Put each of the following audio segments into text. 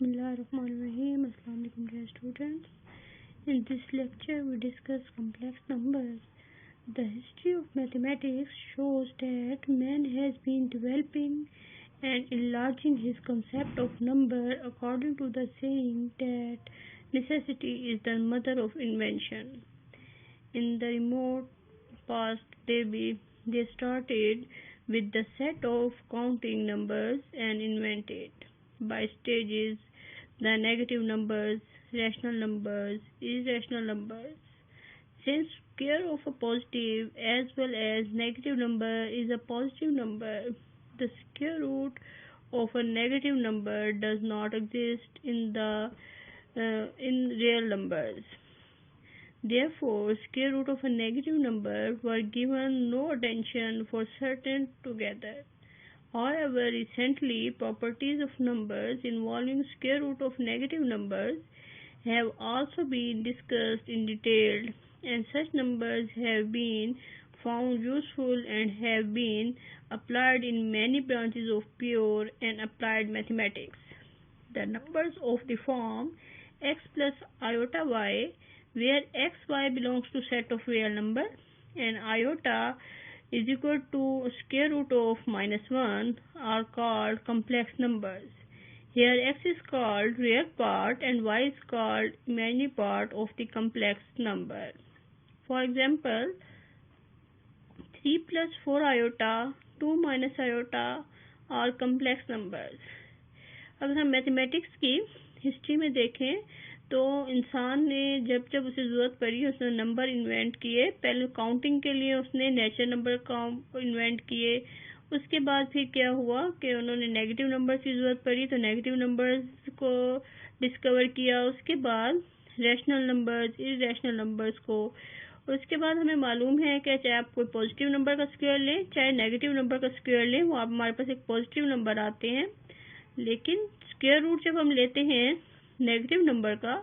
Bismillahirrahmanirrahim. Assalamu alaikum dear students. In this lecture we discuss complex numbers. The history of mathematics shows that man has been developing and enlarging his concept of number according to the saying that necessity is the mother of invention. In the remote past they started with the set of counting numbers and invented by stages the negative numbers, rational numbers, irrational numbers. Since square of a positive as well as negative number is a positive number, the square root of a negative number does not exist in real numbers. Therefore, square root of a negative number were given no attention for certain together. However, recently, properties of numbers involving square root of negative numbers have also been discussed in detail, and such numbers have been found useful and have been applied in many branches of pure and applied mathematics. The numbers of the form x plus iota y, where xy belongs to set of real number and iota is equal to square root of -1 are called complex numbers. Here x is called real part and y is called imaginary part of the complex number. For example, 3 plus 4 iota, 2 minus iota are complex numbers. अगर हम mathematics की history में देखें तो इंसान ने जब जब उसे ज़रूरत पड़ी उसने नंबर इन्वेंट किए। पहले काउंटिंग के लिए उसने नेचुरल नंबर का इन्वेंट किए। उसके बाद फिर क्या हुआ कि उन्होंने नेगेटिव नंबर की ज़रूरत पड़ी तो नेगेटिव नंबर्स को डिस्कवर किया। उसके बाद रैशनल नंबर्स, इरैशनल नंबर्स को। उसके बाद हमें मालूम है कि चाहे आप कोई पॉजिटिव नंबर का स्क्वायर लें चाहे नेगेटिव नंबर का स्क्वायर लें, वो आप हमारे पास एक पॉजिटिव नंबर आते हैं। लेकिन स्क्वायर रूट जब हम लेते हैं नेगेटिव नंबर का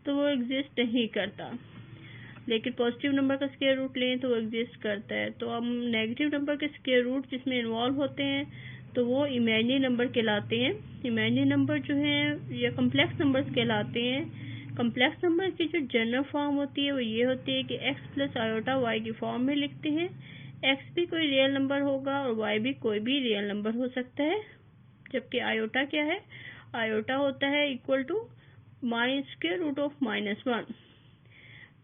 तो वो एग्जिस्ट नहीं करता, लेकिन पॉजिटिव नंबर का स्क्वायर रूट लें तो वो एग्जिस्ट करता है। तो हम नेगेटिव नंबर के स्क्वायर रूट जिसमें इन्वॉल्व होते हैं तो वो इमेजिनरी नंबर कहलाते हैं। इमेजिनरी नंबर जो है या कम्प्लेक्स नंबर्स कहलाते हैं। कम्प्लेक्स नंबर की जो जनरल फॉर्म होती है वो ये होती है कि x प्लस आयोटा y की फॉर्म में लिखते हैं। x भी कोई रियल नंबर होगा और y भी कोई भी रियल नंबर हो सकता है, जबकि आयोटा क्या है, आयोटा होता है equal to square root of -1।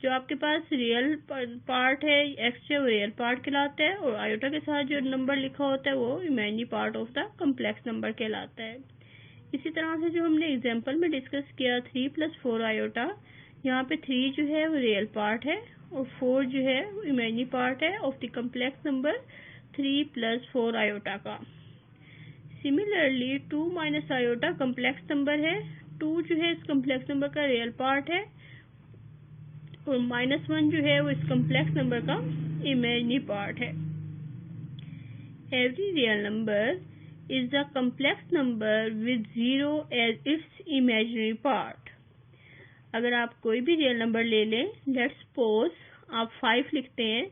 जो आपके पास रियल पार्ट है एक्स जो रियल पार्ट कहलाता है और आयोटा के साथ जो नंबर लिखा होता है वो imaginary part of the complex number कहलाता है। इसी तरह से जो हमने एग्जांपल में डिस्कस किया 3 प्लस 4 आयोटा, यहाँ पे 3 जो है वो रियल पार्ट है और 4 जो है वो इमेजिनरी पार्ट है of the complex number 3 plus 4 iota का। Similarly 2 minus iota complex number है। 2 जो है इस कम्प्लेक्स नंबर का रियल पार्ट है और -1 जो है वो इस कम्प्लेक्स नंबर का इमेजिनरी पार्ट है। Every real number is the complex number with 0 as its imaginary part. अगर आप कोई भी रियल नंबर ले लें, लेट्स सपोज आप 5 लिखते हैं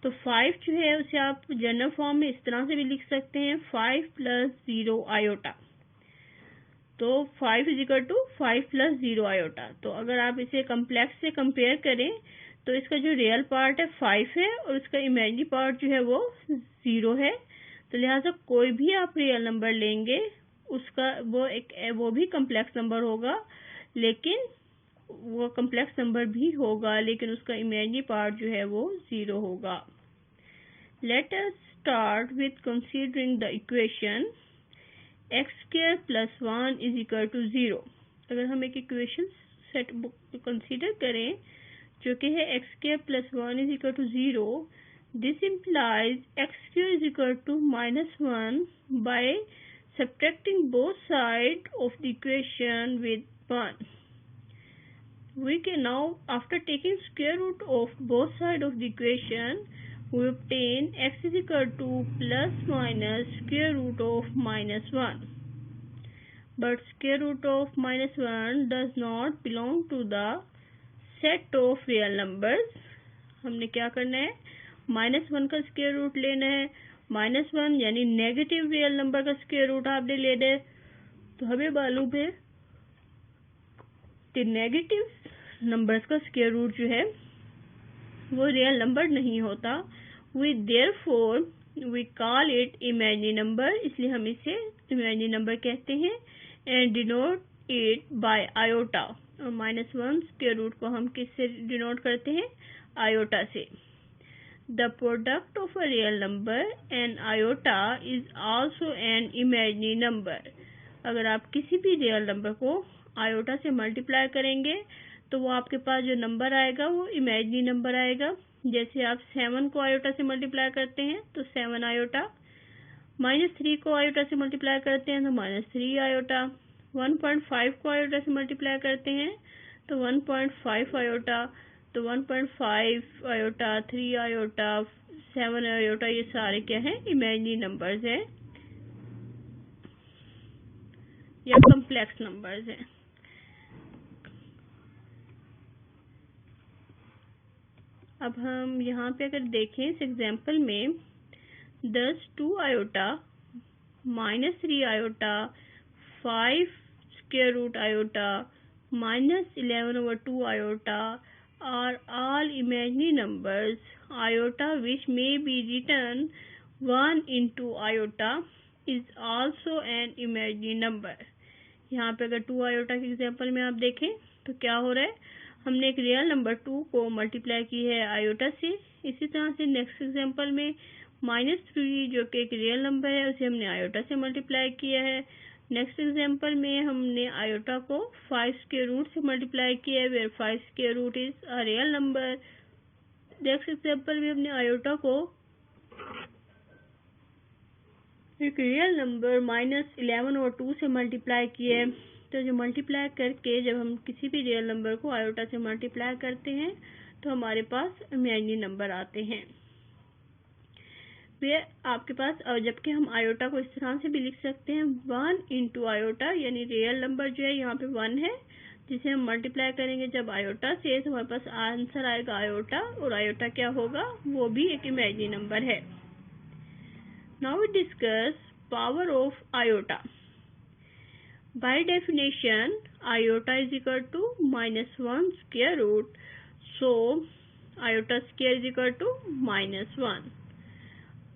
तो 5 जो है उसे आप जनरल फॉर्म में इस तरह से भी लिख सकते हैं 5 प्लस 0 आयोटा। तो 5 is equal to 5 plus 0 iota. तो अगर आप इसे कम्प्लेक्स से कंपेयर करें तो इसका जो रियल पार्ट है 5 है और इसका इमेजिनरी पार्ट जो है वो 0 है। तो लिहाजा कोई भी आप रियल नंबर लेंगे उसका वो भी कम्प्लेक्स नंबर होगा, लेकिन वो कम्प्लेक्स नंबर भी होगा लेकिन उसका इमेजिनरी पार्ट जो है वो 0 होगा। Let us start with considering the equation x square plus 1 is equal to 0। अगर हम एक इक्वेशन सेट कंसीडर करें जो कि है x square plus 1 is equal to 0, this implies x square is equal to -1 by subtracting both side of the equation with 1। We can now, after taking square root of both sides of the equation, we obtain x is equal to plus minus square root of -1. But square root of -1 does not belong to the set of real numbers. हमने क्या करना है, -1 का square root लेना है। -1 यानी negative real number का square root आपने लेना है। तो हमें मालूम है द नेगेटिव नंबर्स का स्क्वायर रूट जो है वो रियल नंबर नहीं होता। We therefore we call it imaginary number, इसलिए हम इसे इमेजिनरी नंबर कहते हैं। And denote it by iota, और -1 स्क्वायर रूट को हम किससे डिनोट करते हैं? आयोटा से। The product of a real number and iota is also an imaginary number. अगर आप किसी भी रियल नंबर को आयोटा से मल्टीप्लाई करेंगे तो वो आपके पास जो नंबर आएगा वो इमेजिनरी नंबर आएगा। जैसे आप 7 को आयोटा से मल्टीप्लाई करते हैं तो 7 आयोटा, -3 को आयोटा से मल्टीप्लाई करते हैं तो -3 आयोटा, 1.5 को आयोटा से मल्टीप्लाई करते हैं तो 1.5 आयोटा, तो 1.5 आयोटा, 3 आयोटा, 7 आयोटा, ये सारे क्या हैं? इमेजिनरी नंबर्स हैं या कॉम्प्लेक्स नंबर्स हैं। अब हम यहाँ पे अगर देखें इस एग्जाम्पल में 2 iota, -3 iota, 5 square root iota, -11/2 iota are all imaginary numbers. Iota which may be written 1 into iota is also an imaginary number. यहाँ पे अगर 2 आयोटा के एग्जाम्पल में आप देखें तो क्या हो रहा है? हमने एक रियल नंबर 2 को मल्टीप्लाई की है आयोटा से। इसी तरह से नेक्स्ट एग्जाम्पल में -3 जो कि एक रियल नंबर है उसे हमने आयोटा से मल्टीप्लाई किया है। नेक्स्ट एग्जाम्पल में हमने आयोटा को 5 स्क्वायर रूट से मल्टीप्लाई किया है, where 5 square root is a real number. Next example में हमने आयोटा को एक रियल नंबर -11/2 से मल्टीप्लाई किया है। तो जो मल्टीप्लाई करके जब हम किसी भी रियल नंबर को आयोटा से मल्टीप्लाई करते हैं तो हमारे पास इमेजिनरी नंबर आते हैं। वे आपके पास, और जबकि हम आयोटा को इस तरह से भी लिख सकते हैं 1 इंटू आयोटा, यानी रियल नंबर जो है यहाँ पे 1 है जिसे हम मल्टीप्लाई करेंगे जब आयोटा से तो हमारे पास आंसर आएगा आयोटा, और आयोटा क्या होगा? वो भी एक इमेजिनरी नंबर है। Now we discuss power of iota. By definition, iota is equal to -1 square root. So, iota square is equal to -1.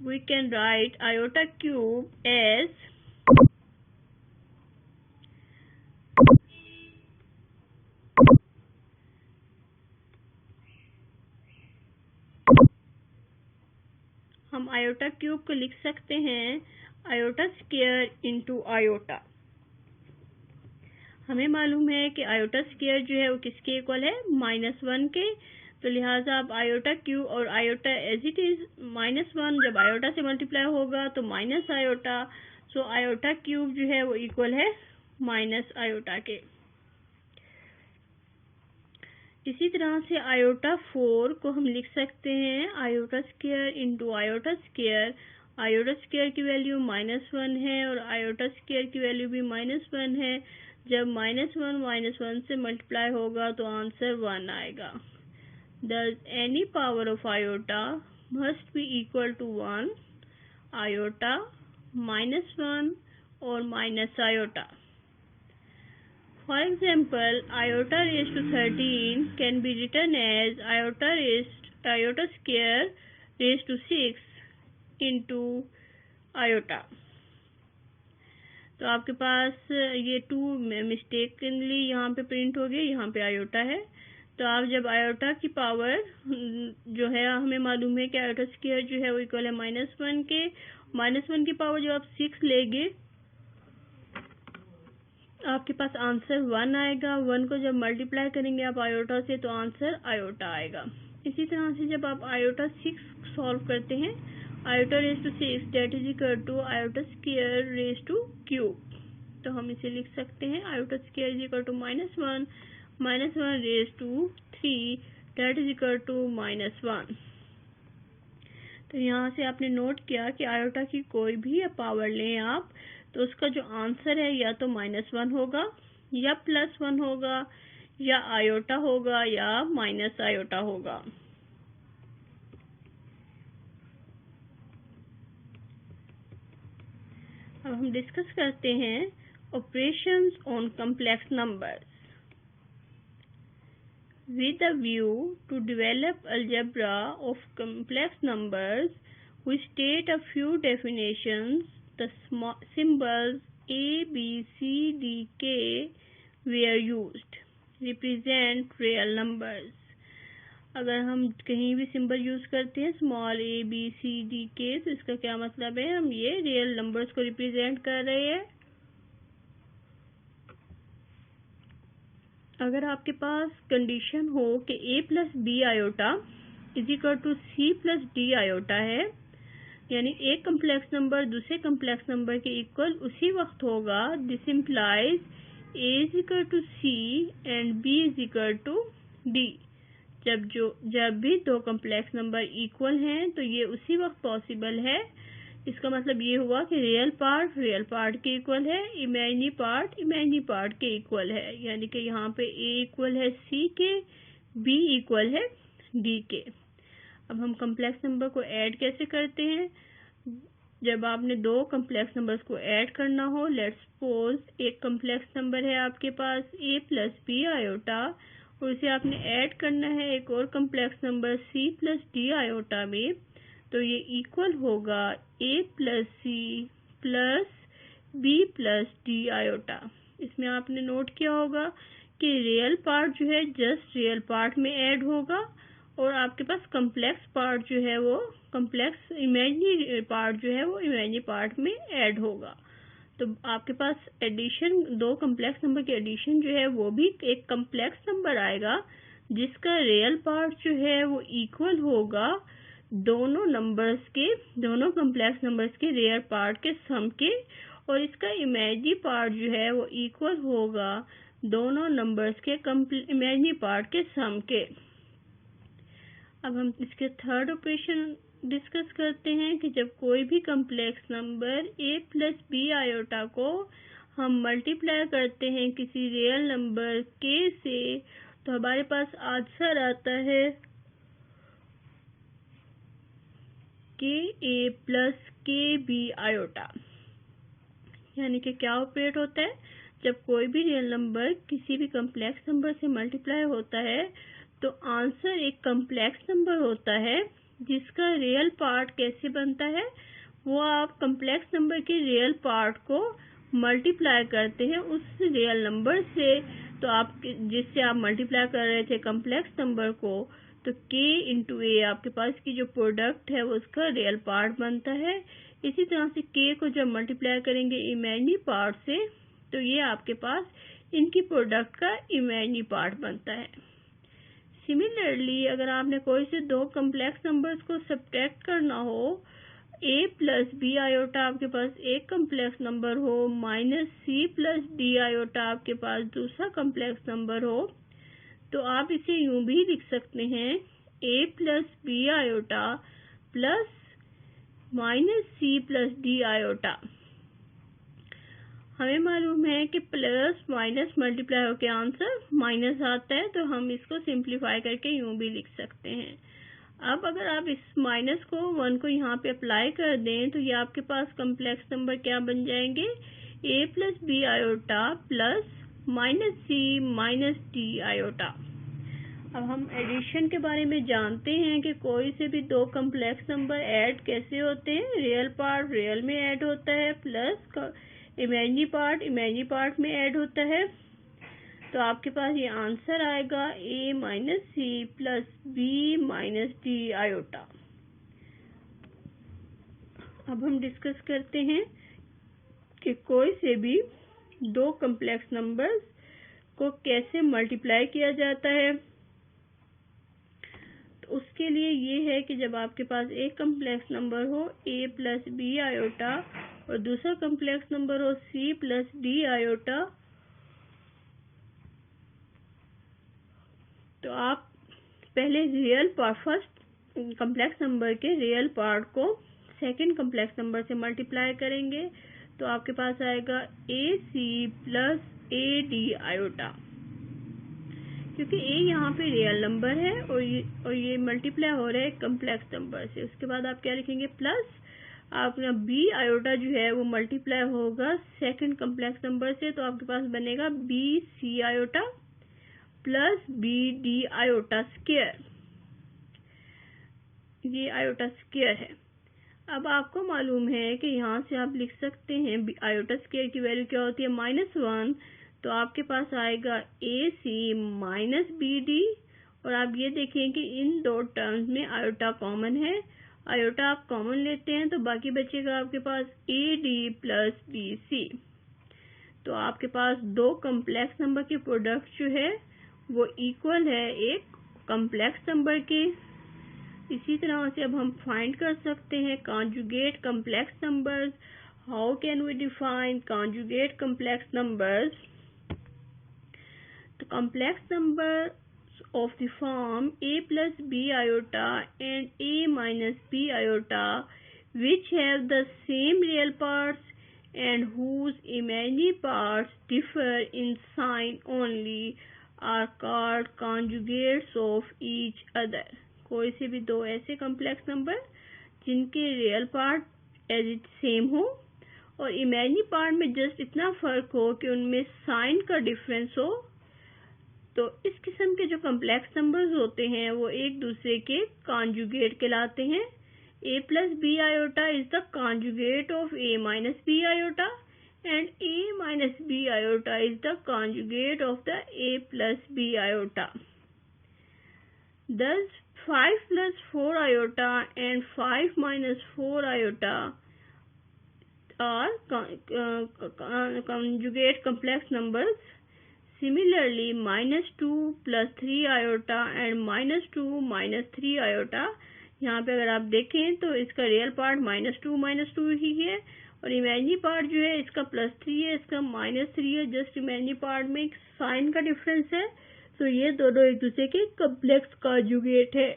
We can write iota cube as हम iota cube को लिख सकते हैं आयोटा स्क्वायर इंटू आयोटा। हमें मालूम है कि iota square जो है वो किसके इक्वल है? -1 के। तो लिहाजा अब आयोटा क्यूब और आयोटा एज इट इज -1 जब आयोटा से मल्टीप्लाई होगा तो minus iota, so iota cube जो है वो इक्वल है माइनस आयोटा के। इसी तरह से आयोटा 4 को हम लिख सकते हैं iota square into iota square. Iota square की वैल्यू -1 है और आयोटा स्क्वायर की वैल्यू भी -1 है। जब -1 से मल्टीप्लाई होगा तो आंसर 1 आएगा। Thus any power of iota must be equal to 1, iota, -1 or minus iota. For example, iota raised to 13 can be written as iota square raised to 6 into iota. तो आपके पास ये 2 मिस्टेकनली यहाँ पे print हो गई, यहाँ पे आयोटा है। तो आप जब आयोटा की पावर जो है, हमें मालूम है कि आयोटा स्क्वायर जो है वो इक्वल है -1 के। -1 की पावर जब आप 6 लेंगे आपके पास आंसर 1 आएगा। 1 को जब मल्टीप्लाई करेंगे आप आयोटा से तो आंसर आयोटा आएगा। इसी तरह से जब आप आयोटा 6 सॉल्व करते हैं, iota raise to 6 that is equal to iota square raise to cube. तो हम इसे लिख सकते हैं iota square is equal to -1 raise to 3 that is equal to -1। तो यहाँ से आपने नोट किया कि आयोटा की कोई भी पावर लें आप तो उसका जो आंसर है या तो -1 होगा या +1 होगा या आयोटा होगा या माइनस आयोटा होगा। अब हम डिस्कस करते हैं operations on complex numbers. with a view to develop algebra of complex numbers, we state a few definitions. The symbols A, B, C, D, K were used represent real numbers. अगर हम कहीं भी symbol use करते हैं small a, b, c, d, k, तो इसका क्या मतलब है, हम ये रियल नंबर्स को रिप्रेजेंट कर रहे हैं। अगर आपके पास कंडीशन हो कि a plus B iota is equal to C plus D iota है, यानी एक कम्प्लेक्स नंबर दूसरे कम्प्लेक्स नंबर के इक्वल उसी वक्त होगा, this implies a is equal to C and b is equal to d। जब भी दो कम्प्लेक्स नंबर इक्वल हैं तो ये उसी वक्त पॉसिबल है। इसका मतलब ये हुआ कि रियल पार्ट के इक्वल है, इमेजिनरी पार्ट के इक्वल है, यानी कि यहाँ पे a इक्वल है c के, b इक्वल है d के। अब हम कम्प्लेक्स नंबर को ऐड कैसे करते हैं? जब आपने दो कम्प्लेक्स नंबर्स को ऐड करना हो, लेट्स सपोज एक कम्प्लेक्स नंबर है आपके पास a प्लस बी आयोटा और इसे आपने ऐड करना है एक और complex number c plus D iota में, तो ये इक्वल होगा a plus C plus b plus D iota. इसमें आपने नोट किया होगा कि रियल पार्ट जो है जस्ट रियल पार्ट में ऐड होगा और आपके पास कम्प्लेक्स पार्ट जो है वो कम्प्लेक्स इमेजिनरी पार्ट जो है वो इमेजिनरी पार्ट में ऐड होगा। तो आपके पास एडिशन, दो कम्प्लेक्स नंबर की एडिशन जो है वो भी एक कम्प्लेक्स नंबर आएगा जिसका रियल पार्ट जो है वो इक्वल होगा दोनों कम्प्लेक्स नंबर्स के रियल पार्ट के सम के, और इसका इमेजिनरी पार्ट जो है वो इक्वल होगा दोनों नंबर्स के इमेजिनरी पार्ट के सम के। अब हम इसके थर्ड ऑपरेशन डिस्कस करते हैं कि जब कोई भी complex number a plus B iota को हम मल्टीप्लाई करते हैं किसी रियल नंबर k से, तो हमारे पास आंसर आता है के ए प्लस के बी आयोटा। यानी कि क्या ऑपरेट होता है, जब कोई भी रियल नंबर किसी भी कम्प्लेक्स नंबर से मल्टीप्लाई होता है तो आंसर एक कम्प्लेक्स नंबर होता है जिसका रियल पार्ट कैसे बनता है, वो आप कम्प्लेक्स नंबर के रियल पार्ट को मल्टीप्लाई करते हैं उस रियल नंबर से। तो आप जिससे आप मल्टीप्लाई कर रहे थे कम्प्लेक्स नंबर को, तो k इंटू ए आपके पास की जो प्रोडक्ट है वो उसका रियल पार्ट बनता है। इसी तरह से k को जब मल्टीप्लाई करेंगे इमेजिनरी पार्ट से, तो ये आपके पास इनकी प्रोडक्ट का इमेजिनरी पार्ट बनता है। सिमिलरली अगर आपने कोई से दो कम्प्लेक्स नंबर्स को सब्ट्रैक्ट करना हो, a प्लस बी आयोटा आपके पास एक कम्प्लेक्स नंबर हो minus c plus D iota आपके पास दूसरा कम्प्लेक्स नंबर हो, तो आप इसे यूं भी लिख सकते हैं a plus B iota plus minus c plus D iota. हमें मालूम है कि प्लस माइनस मल्टीप्लाई होकर आंसर माइनस आता है, तो हम इसको सिंप्लीफाई करके यूं भी लिख सकते हैं। अब अगर आप इस माइनस को 1 को यहाँ पे अप्लाई कर दें तो ये आपके पास कम्प्लेक्स नंबर क्या बन जाएंगे, a plus B iota plus minus C minus D iota. अब हम एडिशन के बारे में जानते हैं कि कोई से भी दो कम्प्लेक्स नंबर ऐड कैसे होते हैं, रियल पार्ट रियल में ऐड होता है प्लस इमेजिनरी पार्ट में ऐड होता है। तो आपके पास ये आंसर आएगा a minus C plus B minus D iota. अब हम डिस्कस करते हैं कि कोई से भी दो कम्प्लेक्स नंबर्स को कैसे मल्टीप्लाई किया जाता है। तो उसके लिए ये है कि जब आपके पास एक कम्प्लेक्स नंबर हो a प्लस बी आयोटा और दूसरा कम्प्लेक्स नंबर हो c प्लस डी आयोटा, तो आप पहले फर्स्ट कम्प्लेक्स नंबर के रियल पार्ट को सेकंड कम्प्लेक्स नंबर से मल्टीप्लाई करेंगे, तो आपके पास आएगा a c plus a d iota. क्योंकि a यहाँ पे रियल नंबर है और ये मल्टीप्लाई हो रहा है कम्प्लेक्स नंबर से। उसके बाद आप क्या लिखेंगे, प्लस आपका बी आयोटा जो है वो मल्टीप्लाई होगा सेकंड कम्प्लेक्स नंबर से, तो आपके पास बनेगा B C iota plus B D iota square, ये आयोटा स्क्वायर है। अब आपको मालूम है कि यहाँ से आप लिख सकते हैं आयोटा स्क्वायर की वैल्यू क्या होती है, -1, तो आपके पास आएगा a c minus b d. और आप ये देखें कि इन दो टर्म्स में आयोटा कॉमन है, आयोटा आप कॉमन लेते हैं तो बाकी बचेगा आपके पास a d plus b c. तो आपके पास दो कॉम्प्लेक्स नंबर के प्रोडक्ट जो है वो इक्वल है एक कॉम्प्लेक्स नंबर के। इसी तरह से अब हम फाइंड कर सकते हैं conjugate complex numbers. How can we define conjugate complex numbers? The complex numbers of the form a plus b iota and a minus b iota, which have the same real parts and whose imaginary parts differ in sign only, are called conjugates of each other. कोई से भी दो ऐसे complex number जिनके real part as it same हो और imaginary part में just इतना फर्क हो कि उनमें साइन का डिफरेंस हो, तो इस किस्म के जो कॉम्प्लेक्स नंबर्स होते हैं वो एक दूसरे के कॉन्जुगेट कहलाते हैं। a plus b iota is the conjugate of a minus b iota and a minus b iota is the conjugate of the a plus b iota. Thus 5 plus 4 iota and 5 minus 4 iota are conjugate complex numbers. Similarly, -2 plus 3 iota and -2 minus 3 iota, यहाँ पे अगर आप देखें तो इसका real part -2 ही है और imaginary part जो है इसका +3 है, इसका -3 है। जस्ट इमेजिनरी पार्ट में एक साइन का डिफरेंस है, तो ये दोनों एक दूसरे के कॉम्प्लेक्स कॉन्जुगेट है।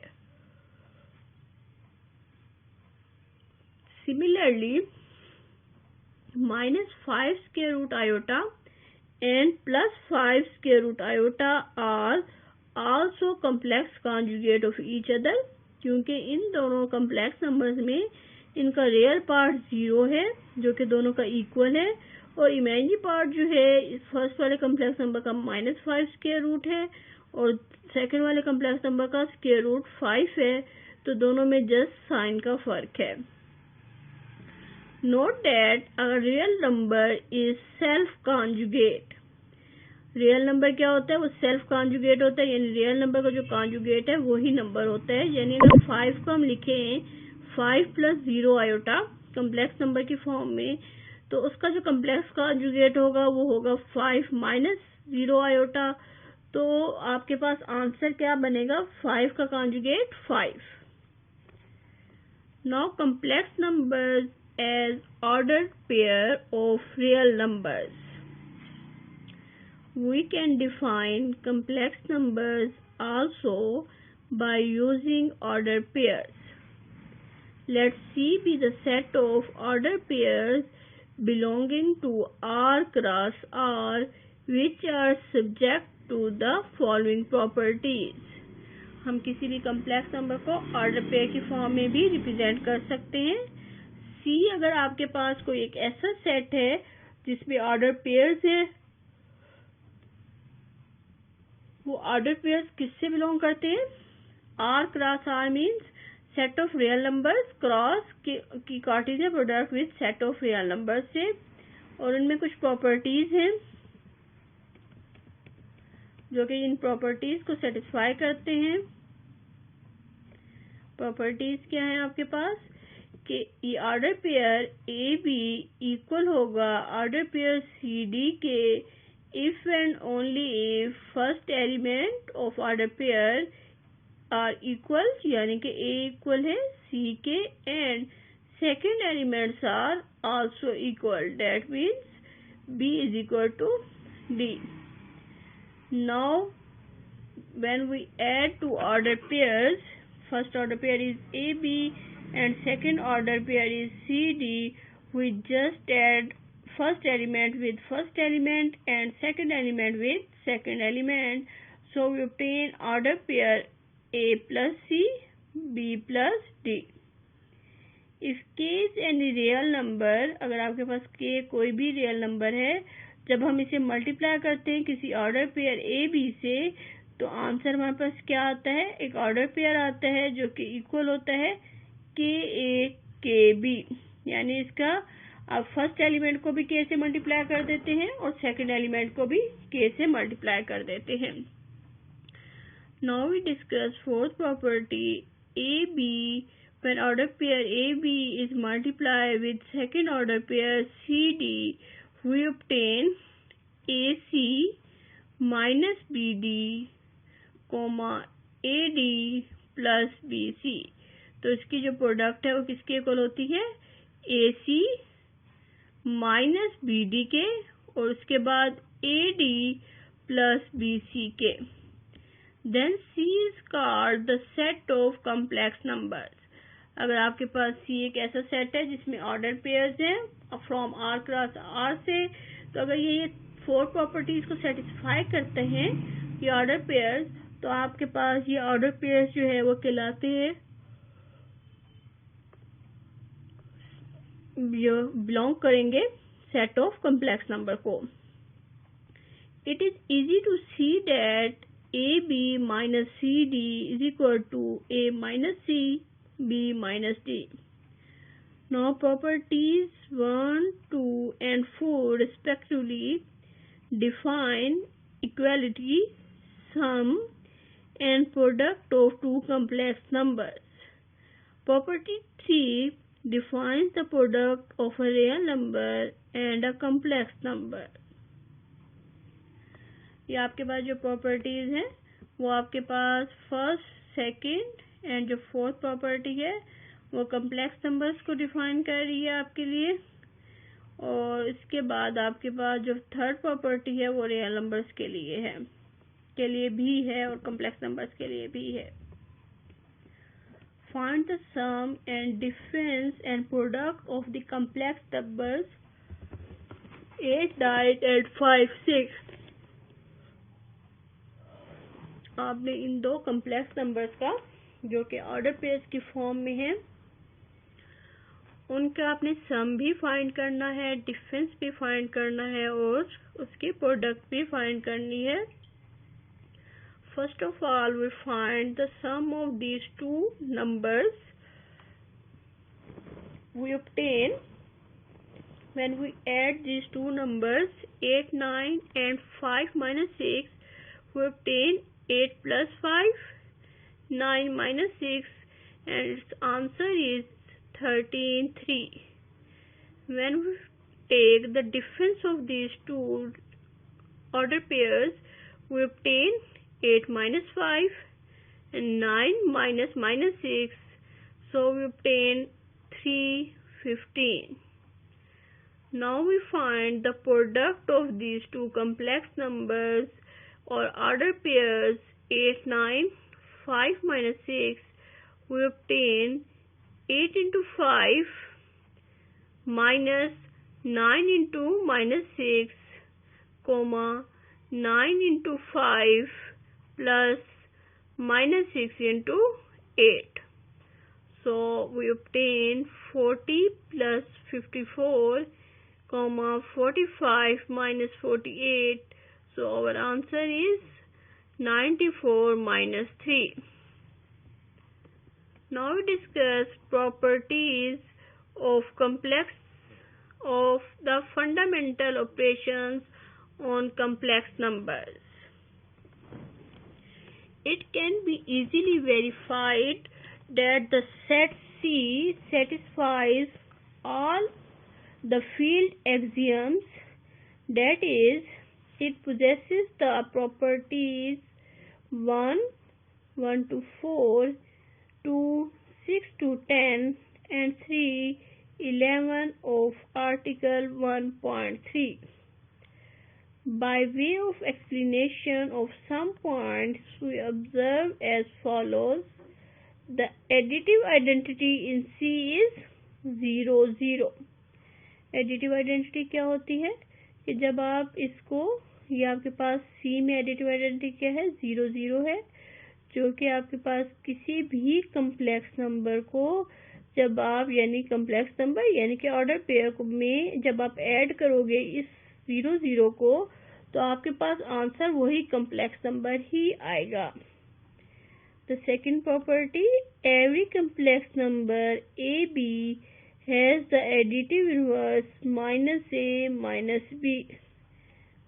सिमिलरली -5 square root iota and +5 square root iota are also complex conjugate of each other, क्योंकि इन दोनों कॉम्प्लेक्स नंबर्स में इनका रियल पार्ट 0 है जो कि दोनों का इक्वल है और इमेजिनरी पार्ट जो है फर्स्ट वाले कॉम्प्लेक्स नंबर का -5 स्क्वायर रूट है और सेकंड वाले कॉम्प्लेक्स नंबर का स्क्वायर रूट 5 है, तो दोनों में जस्ट साइन का फर्क है। Note that a real number is self conjugate. Real number क्या होता है, वो सेल्फ कॉन्जुगेट होता है, यानी रियल नंबर का जो कॉन्जुगेट है वही नंबर होता है। यानी अगर 5 को हम लिखें 5 + 0 आयोटा कॉम्प्लेक्स नंबर की फॉर्म में, तो उसका जो कॉम्प्लेक्स कॉन्जुगेट होगा वो होगा 5 - 0 आयोटा। तो आपके पास आंसर क्या बनेगा, 5 का conjugate 5। Now complex numbers as ordered pair of real numbers. We can define complex numbers also by using ordered pairs. Let C be the set of ordered pairs belonging to R cross R which are subject to the following properties. हम किसी भी complex number को order pair की form में भी represent कर सकते हैं। सी अगर आपके पास कोई एक ऐसा सेट है जिसमें ऑर्डर पेयर्स है, वो ऑर्डर पेयर्स किससे बिलोंग करते हैं, R cross R means set of real numbers cross की Cartesian product with set of real numbers से, और उनमें कुछ प्रॉपर्टीज हैं जो कि इन प्रॉपर्टीज को सेटिस्फाई करते हैं। प्रॉपर्टीज क्या है आपके पास कि ये order pair A B equal होगा ऑर्डर पेयर सी डी के if and only if first element of order pair are equal, यानी कि ए इक्वल है सी के and second elements are also equal, that means B is equal to D. Now when we add two order pairs, first order pair is AB and second order pair is CD, we just add first element with first element and second element with second element, so we obtain order pair A plus C, B plus D. If K is any real number, अगर आपके पास K कोई भी real number है जब हम इसे multiply करते हैं किसी ऑर्डर पेयर ए बी से, तो आंसर हमारे पास क्या आता है, एक ऑर्डर पेयर आता है जो कि इक्वल होता है के ए के बी। यानी इसका आप फर्स्ट एलिमेंट को भी के से मल्टीप्लाई कर देते हैं और सेकंड एलिमेंट को भी के से मल्टीप्लाई कर देते हैं। Now we discuss fourth property A B. When order pair AB is multiplied with second order pair CD, we obtain AC minus BD, AD plus BC। तो इसकी जो प्रोडक्ट है वो किसके इक्वल होती है, AC माइनस BD के और उसके बाद AD प्लस BC के। Then C is called the set of complex numbers। अगर आपके पास C एक ऐसा सेट है जिसमें ऑर्डर पेयर्स हैं फ्रॉम R क्रॉस R से, तो अगर ये 4 प्रॉपर्टीज को सेटिस्फाई करते हैं ये ऑर्डर पेयर्स, तो आपके पास ये ऑर्डर पेयर्स जो है वो कहलाते हैं, बिलोंग करेंगे सेट ऑफ कॉम्प्लेक्स नंबर को। It is easy to see that A B minus C D is equal to A minus C B minus D. Now properties 1, 2 and 4 respectively define equality, sum and product of two complex numbers. Property 3 defines the product of a real number and a complex number. ये आपके पास जो properties हैं वो आपके पास first, second and जो fourth property है वो complex numbers को डिफाइन कर रही है आपके लिए, और इसके बाद आपके पास जो थर्ड प्रॉपर्टी है वो रियल नंबर्स के लिए भी है और कम्प्लेक्स नंबर्स के लिए भी है। Find the sum and difference and product of the complex numbers 8, 9 and 5, 6। आपने इन दो कम्प्लेक्स नंबर्स का जो कि ऑर्डर पेयर्स की फॉर्म में है उनका आपने सम भी फाइंड करना है, डिफरेंस भी फाइंड करना है और उसकी प्रोडक्ट भी फाइंड करनी है। First of all we find the sum of these two numbers. We obtain when we add these two numbers 8, 9 and 5 minus 6, we obtain 8 plus 5, 9 minus 6, and its answer is 13, 3. When we take the difference of these two order pairs, we obtain 8 minus 5 and 9 minus 6, so we obtain 3, 15. Now we find the product of these two complex numbers or order pairs 8, 9, 5 minus 6, we obtain 8 into 5 minus 9 into minus 6, 9 into 5 plus minus 6 into 8. So we obtain 40 plus 54, 45 minus 48. So our answer is 94 minus 3. Now we discuss properties of the fundamental operations on complex numbers. It can be easily verified that the set C satisfies all the field axioms, that is, it possesses the properties 1, 1 to 4, 2, 6 to 10, and 3, 11 of Article 1.3. By way of explanation of some points, we observe as follows. The additive identity in C is 0, 0. Additive identity क्या होती है कि जब आप इसको, ये आपके पास C में एडिटिव आइडेंटिटी क्या है, 0, 0 है, जो कि आपके पास किसी भी कम्प्लेक्स नंबर को जब आप, यानी कम्प्लेक्स नंबर यानी कि ऑर्डर पेयर में जब आप ऐड करोगे इस 00 को, तो आपके पास आंसर वही कम्प्लेक्स नंबर ही आएगा। The second property, every complex number AB has the additive inverse minus A minus B.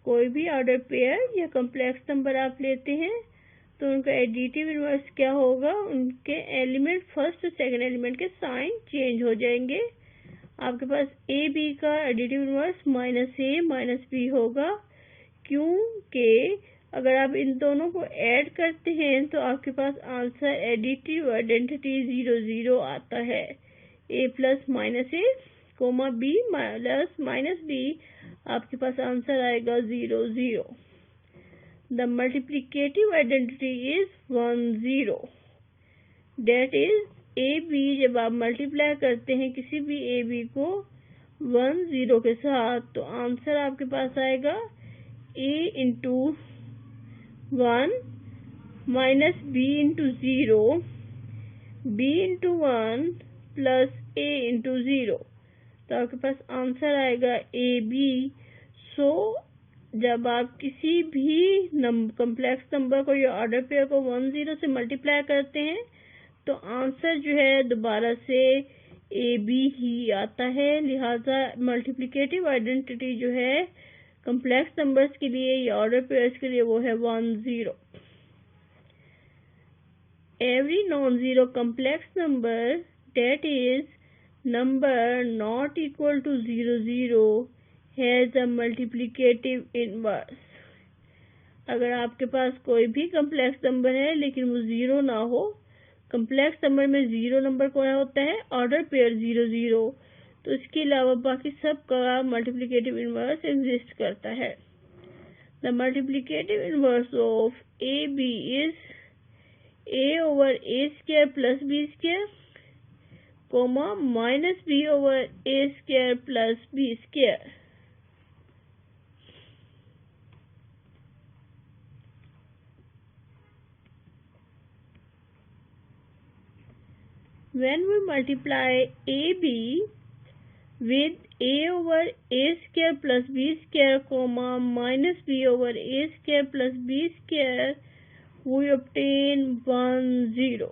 कोई भी ऑर्डर पेयर या कम्प्लेक्स नंबर आप लेते हैं तो उनका एडिटिव इनवर्स क्या होगा, उनके एलिमेंट फर्स्ट और सेकंड एलिमेंट के साइन चेंज हो जाएंगे। आपके पास ए बी का एडिटिव इनवर्स माइनस ए माइनस बी होगा, क्योंकि अगर आप इन दोनों को ऐड करते हैं तो आपके पास आंसर एडिटिव आइडेंटिटी 00 आता है। A plus minus a comma b plus minus b, आपके पास आंसर आएगा 00। The multiplicative identity is 10। That is a b, जब आप मल्टीप्लाई करते हैं किसी भी ए बी को 10 के साथ तो आंसर आपके पास आएगा a into 1 minus b into 0, b into 1 plus a into 0, तो आपके पास आंसर आएगा ए बी। सो जब आप किसी भी कम्प्लेक्स नंबर को या ऑर्डर पेयर को 10 से मल्टीप्लाई करते हैं तो आंसर जो है दोबारा से ए बी ही आता है। लिहाजा मल्टीप्लिकेटिव आइडेंटिटी जो है कम्प्लेक्स नंबर्स के लिए या ऑर्डर पेयर्स के लिए वो है 10। Every non zero complex number that is number not equal to 00 has a multiplicative inverse. अगर आपके पास कोई भी कम्प्लेक्स नंबर है लेकिन वो 0 ना हो, कम्प्लेक्स नंबर में 0 नंबर क्या होता है, ऑर्डर पेयर 00, तो इसके अलावा बाकी सब का मल्टीप्लिकेटिव इनवर्स एग्जिस्ट करता है। The multiplicative inverse of A B is A over A square plus B square comma minus B over A square plus B square. When we multiply AB with a over a square plus b square comma minus b over a square plus b square, we obtain 10.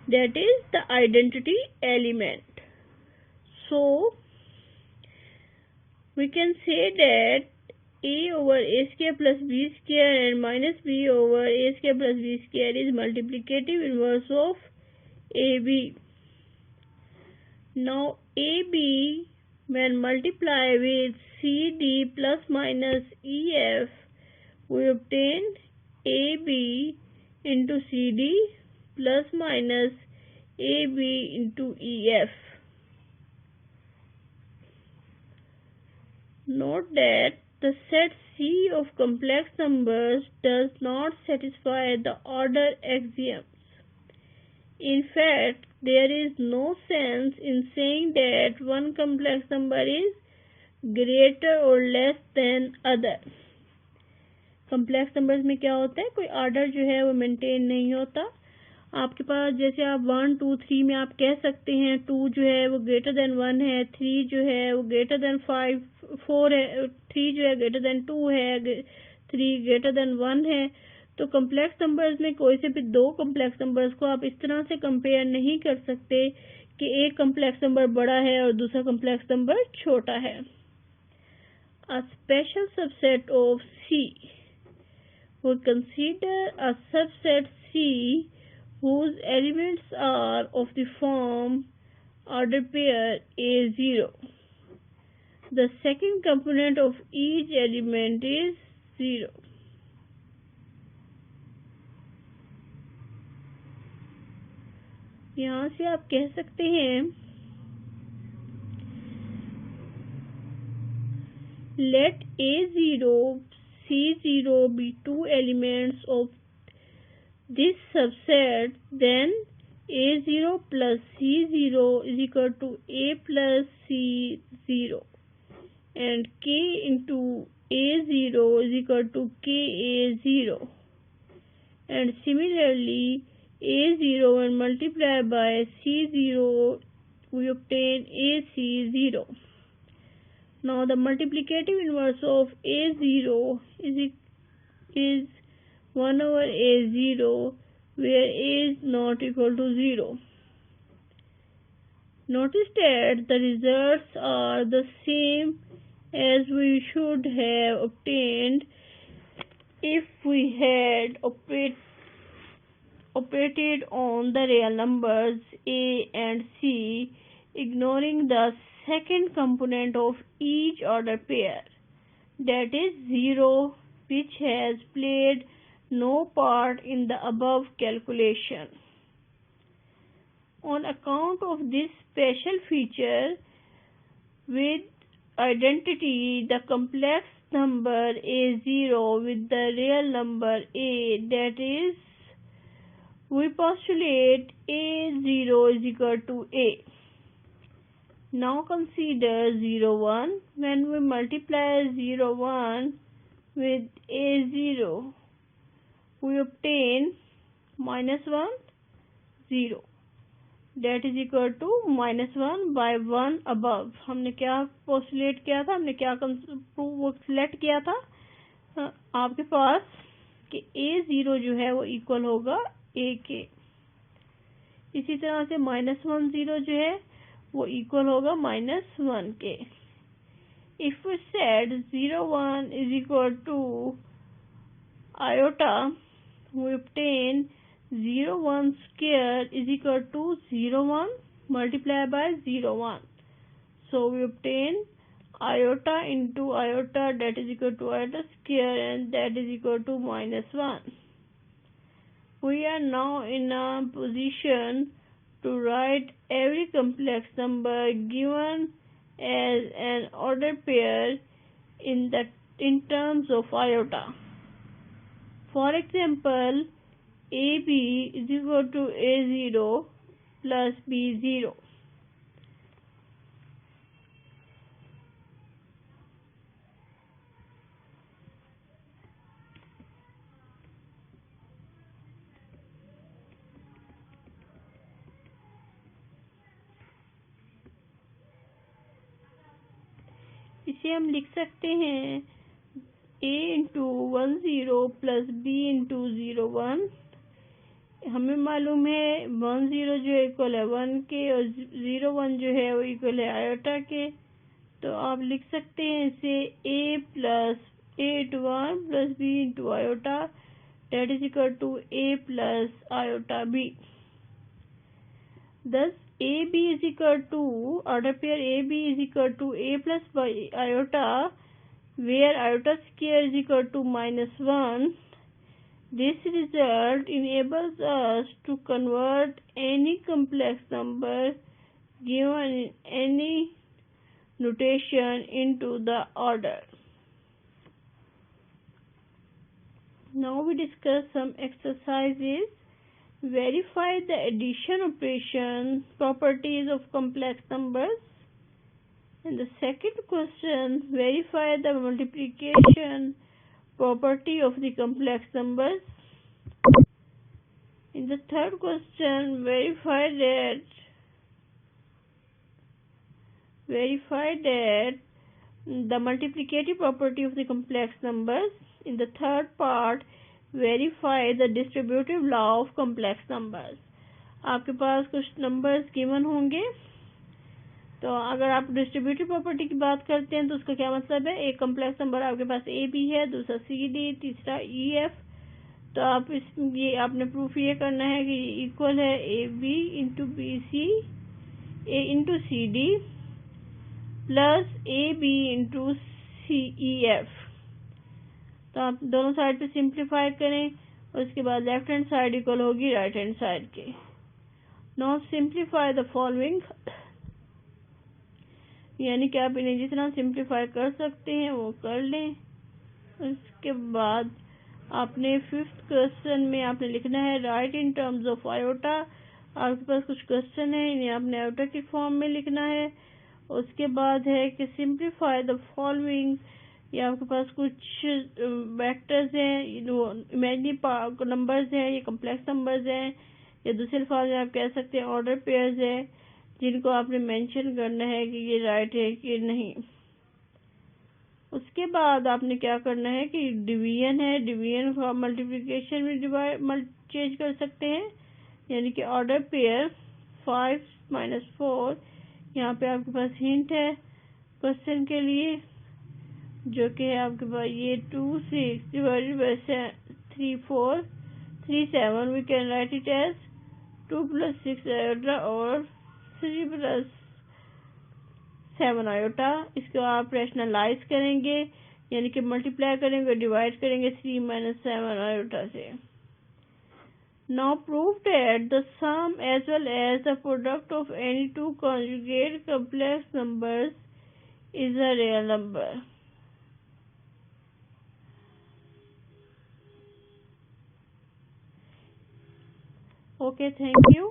That is the identity element. So we can say that a over a square plus b square and minus b over a square plus b square is multiplicative inverse of AB. Now AB when multiplied with CD plus minus EF, we obtain AB into CD plus minus AB into EF. Note that the set C of complex numbers does not satisfy the order axioms. In fact, there is no sense in saying that one complex number is greater or less than other. Complex numbers में क्या होता है, कोई order जो है वो maintain नहीं होता। आपके पास जैसे आप 1 2 3 में आप कह सकते हैं 2 जो है वो ग्रेटर देन 1 है, 3 जो है वो ग्रेटर देन 5 4 है, 3 जो है ग्रेटर देन 2 है, 3 ग्रेटर देन 1 है। तो कम्प्लेक्स नंबर्स में कोई से भी दो कम्प्लेक्स नंबर्स को आप इस तरह से कंपेयर नहीं कर सकते कि एक कम्प्लेक्स नंबर बड़ा है और दूसरा कम्प्लेक्स नंबर छोटा है। A special subset of C, we consider a subset C whose elements are of the form order pair A0. The second component of each element is 0. यहाँ से आप कह सकते हैं let A0 C0 be two elements of this subset, then A0 plus C0 is equal to A plus C0 and K into A0 is equal to KA0, and similarly A0 when multiplied by C0 we obtain AC0. Now the multiplicative inverse of A0 is 1 over A0, where A is not equal to 0. Notice that the results are the same as we should have obtained if we had operated on the real numbers A and C, ignoring the second component of each order pair, that is 0, which has played no part in the above calculation. On account of this special feature with identity, the complex number A0 with the real number A, that is, we postulate A0 is equal to A. Now consider 0, 1. When we multiply 0, 1 with A0, we obtain minus 1, 0. That is equal to minus 1 by 1 above. हमने क्या postulate किया था, हमने क्या select किया था आपके पास कि A0 जो है वो इक्वल होगा A के। इसी तरह से माइनस 1, 0 जो है वो इक्वल होगा माइनस 1 के। If we said 0, 1 is equal to iota, we obtain 0, 1 square is equal to 0, 1 multiplied by 0, 1. So we obtain iota into iota, that is equal to iota square, and that is equal to minus 1. We are now in a position to write every complex number given as an ordered pair in terms of iota. For example, AB is equal to A0 plus B0. इसे हम लिख सकते हैं A into 1 0 plus B into 0 1। हमें मालूम है 1 0 जो है इक्वल है 1 के और 0 1 जो है वो इक्वल है आयोटा के। तो आप लिख सकते हैं इसे A plus A into 1 plus B into iota, that is equal to A plus iota B. Thus AB is equal to order pair AB is equal to A plus by iota, where iota square is equal to minus 1. This result enables us to convert any complex number given in any notation into the order. Now we discuss some exercises. Verify the addition operation properties of complex numbers. And the second question, verify the multiplication property of the complex numbers. In the third question, verify that the multiplicative property of the complex numbers. In the third part, verify the distributive law of complex numbers. आपके पास कुछ numbers given होंगे, तो अगर आप distributive property की बात करते हैं तो उसका क्या मतलब है, एक कम्प्लेक्स नंबर आपके पास ए बी है, दूसरा सी डी, तीसरा ई एफ। तो आप ये आपने प्रूफ ये करना है कि इक्वल है A B into B C A into C D plus A B into C E F. तो आप दोनों साइड पे सिंप्लीफाई करें और उसके बाद लेफ्ट हैंड साइड इक्वल होगी राइट हैंड साइड के। नाउ सिंप्लीफाई द फॉलोइंग, यानी कि आप इन्हें जितना सिंप्लीफाई कर सकते हैं वो कर लें। उसके बाद आपने फिफ्थ क्वेश्चन में आपने लिखना है right in terms of iota. आपके पास कुछ क्वेश्चन है, इन्हें आपने आयोटा की फॉर्म में लिखना है। उसके बाद है कि सिंप्लीफाई द फॉलोइंग, ये आपके पास कुछ वेक्टर्स हैं, इमेजिनरी नंबर्स हैं, ये कम्प्लेक्स नंबर्स हैं, या दूसरे अल्फाज में आप कह सकते हैं ऑर्डर पेयर्स हैं, जिनको आपने मेंशन करना है कि ये राइट है कि नहीं। उसके बाद आपने क्या करना है कि डिवीजन है, डिवीजन को आप मल्टीप्लिकेशन में चेंज कर सकते हैं, यानी कि ऑर्डर पेयर 5 - 4। यहाँ पे आपके पास हिंट है क्वेश्चन के लिए, जो कि है आपके पास ये 2 6 divided by 3 4 3 7। We can write it as 2 + 6 iota और 3 + 7 आयोटा। इसको आप रैशनलाइज करेंगे, यानी कि मल्टीप्लाई करेंगे, डिवाइड करेंगे 3 - 7 आयोटा से। Now prove that the sum as well as the product of any two conjugate complex numbers is a real number. Okay, thank you.